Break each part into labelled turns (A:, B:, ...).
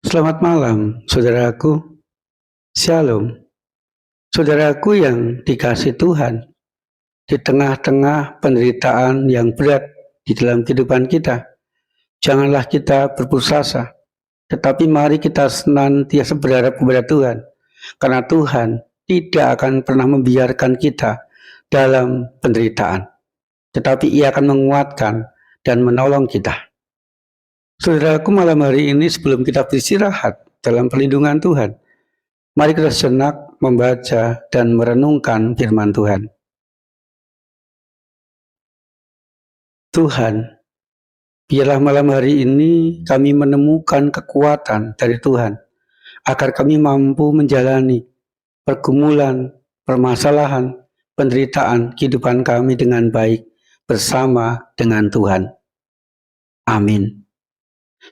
A: Selamat malam, saudaraku. Shalom. Saudaraku yang dikasihi Tuhan, di tengah-tengah penderitaan yang berat di dalam kehidupan kita, janganlah kita berputus asa, tetapi mari kita senantiasa berharap kepada Tuhan, karena Tuhan tidak akan pernah membiarkan kita dalam penderitaan, tetapi Ia akan menguatkan dan menolong kita. Saudaraku, malam hari ini sebelum kita beristirahat dalam perlindungan Tuhan, mari kita sejenak membaca dan merenungkan firman Tuhan. Tuhan, biarlah malam hari ini kami menemukan kekuatan dari Tuhan, agar kami mampu menjalani pergumulan, permasalahan, penderitaan kehidupan kami dengan baik bersama dengan Tuhan. Amin.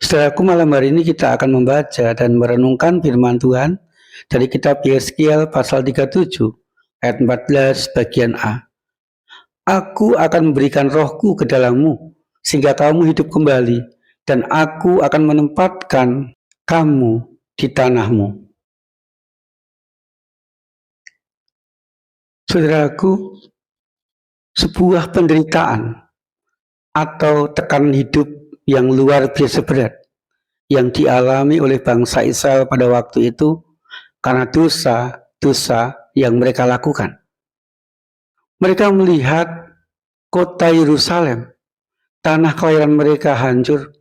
A: Saudaraku, malam hari ini kita akan membaca dan merenungkan firman Tuhan dari kitab Yeskiel pasal 37 ayat 14 bagian A. Aku akan memberikan rohku ke dalammu sehingga kamu hidup kembali, dan aku akan menempatkan kamu di tanahmu. Saudaraku, sebuah penderitaan atau tekanan hidup yang luar biasa berat yang dialami oleh bangsa Israel pada waktu itu karena dosa-dosa yang mereka lakukan. Mereka melihat kota Yerusalem, tanah kelahiran mereka, hancur.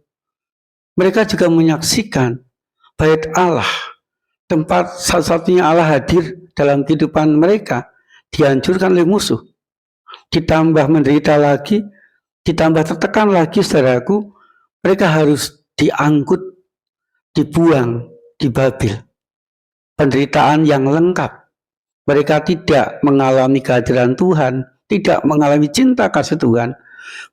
A: Mereka juga menyaksikan bait Allah, tempat satu-satunya Allah hadir dalam kehidupan mereka, dihancurkan oleh musuh. Ditambah menderita lagi, ditambah tertekan lagi, saudaraku, mereka harus diangkut, dibuang di Babel. Penderitaan yang lengkap. Mereka tidak mengalami kehadiran Tuhan, tidak mengalami cinta kasih Tuhan.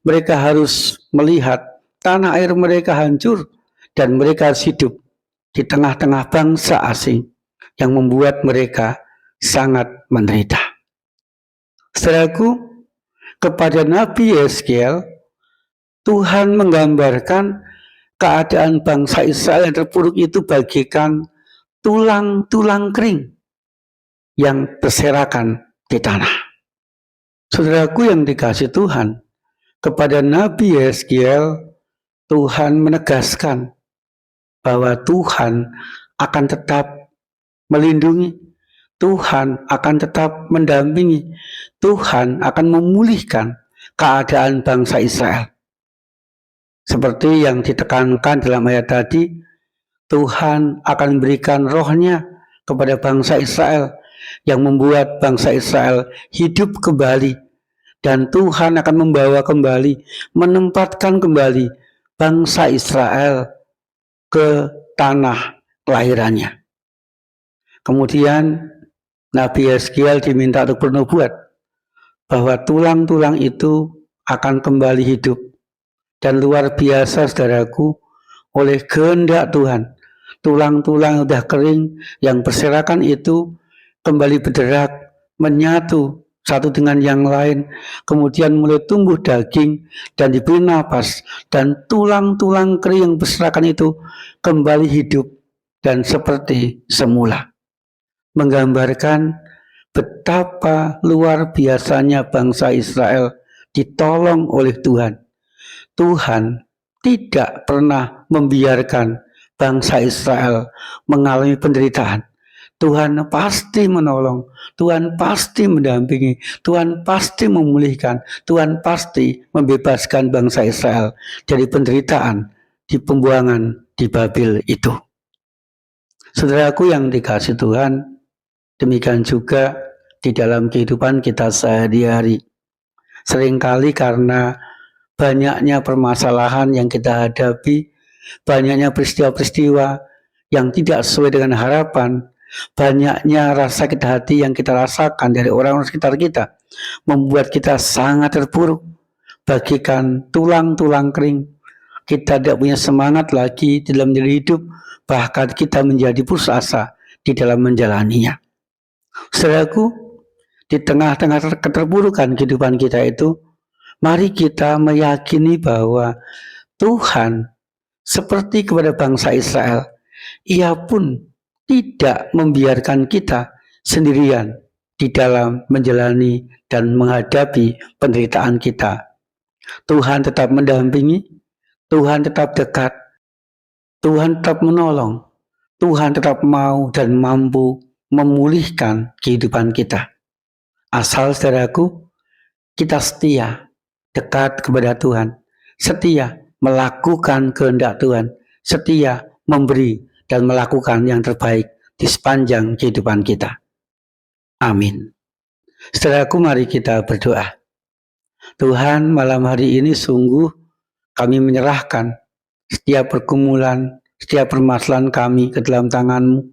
A: Mereka harus melihat tanah air mereka hancur, dan mereka harus hidup di tengah-tengah bangsa asing yang membuat mereka sangat menderita. Saudaraku, kepada Nabi Yeskiel, Tuhan menggambarkan keadaan bangsa Israel yang terpuruk itu bagaikan tulang-tulang kering yang berserakan di tanah. Saudaraku yang dikasihi Tuhan, kepada Nabi Yeskiel, Tuhan menegaskan bahwa Tuhan akan tetap melindungi, Tuhan akan tetap mendampingi, Tuhan akan memulihkan keadaan bangsa Israel. Seperti yang ditekankan dalam ayat tadi, Tuhan akan memberikan rohnya kepada bangsa Israel yang membuat bangsa Israel hidup kembali, dan Tuhan akan membawa kembali, menempatkan kembali bangsa Israel ke tanah kelahirannya. Kemudian Nabi Yeskiel diminta untuk bernubuat bahwa tulang-tulang itu akan kembali hidup. Dan luar biasa, saudaraku, oleh kehendak Tuhan, tulang-tulang yang sudah kering, yang berserakan itu kembali berderak, menyatu satu dengan yang lain, kemudian mulai tumbuh daging dan diberi napas, dan tulang-tulang kering yang berserakan itu kembali hidup dan seperti semula. Menggambarkan betapa luar biasanya bangsa Israel ditolong oleh Tuhan. Tuhan tidak pernah membiarkan bangsa Israel mengalami penderitaan. Tuhan pasti menolong, Tuhan pasti mendampingi, Tuhan pasti memulihkan, Tuhan pasti membebaskan bangsa Israel dari penderitaan di pembuangan di Babel itu. Saudaraku yang dikasihi Tuhan, demikian juga di dalam kehidupan kita sehari-hari. Seringkali karena banyaknya permasalahan yang kita hadapi, banyaknya peristiwa-peristiwa yang tidak sesuai dengan harapan, banyaknya rasa sakit hati yang kita rasakan dari orang-orang sekitar kita, membuat kita sangat terpuruk, bagikan tulang-tulang kering. Kita tidak punya semangat lagi di dalam menjalani hidup, bahkan kita menjadi putus asa di dalam menjalaninya. Saudaraku, di tengah-tengah keterpurukan kehidupan kita itu, mari kita meyakini bahwa Tuhan seperti kepada bangsa Israel Ia pun tidak membiarkan kita sendirian di dalam menjalani dan menghadapi penderitaan kita. Tuhan tetap mendampingi, Tuhan tetap dekat, Tuhan tetap menolong, Tuhan tetap mau dan mampu memulihkan kehidupan kita. Asal saudaraku, kita setia, dekat kepada Tuhan, setia melakukan kehendak Tuhan, setia memberi dan melakukan yang terbaik di sepanjang kehidupan kita. Amin. Saudaraku, mari kita berdoa. Tuhan, malam hari ini sungguh kami menyerahkan setiap pergumulan, setiap permasalahan kami ke dalam tangan-Mu.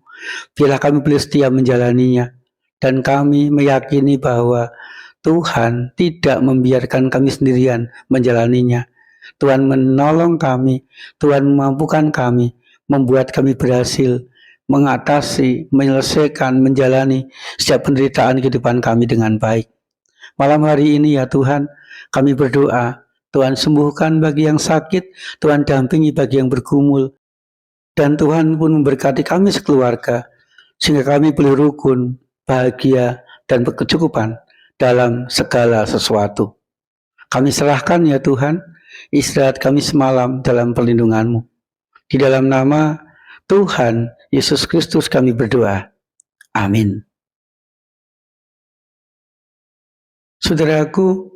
A: Biarlah kami boleh setia menjalaninya. Dan kami meyakini bahwa Tuhan tidak membiarkan kami sendirian menjalaninya. Tuhan menolong kami, Tuhan memampukan kami, membuat kami berhasil mengatasi, menyelesaikan, menjalani setiap penderitaan kehidupan kami dengan baik. Malam hari ini ya Tuhan, kami berdoa, Tuhan sembuhkan bagi yang sakit, Tuhan dampingi bagi yang bergumul, dan Tuhan pun memberkati kami sekeluarga, sehingga kami boleh rukun, bahagia, dan berkecukupan dalam segala sesuatu. Kami serahkan ya Tuhan, istirahat kami semalam dalam perlindungan-Mu. Di dalam nama Tuhan Yesus Kristus kami berdoa. Amin. Saudaraku,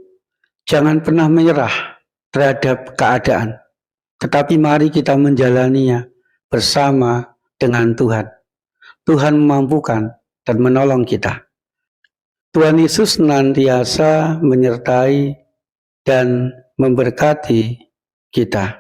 A: jangan pernah menyerah terhadap keadaan, tetapi mari kita menjalaninya bersama dengan Tuhan. Tuhan memampukan dan menolong kita. Tuhan Yesus senantiasa menyertai dan memberkati kita.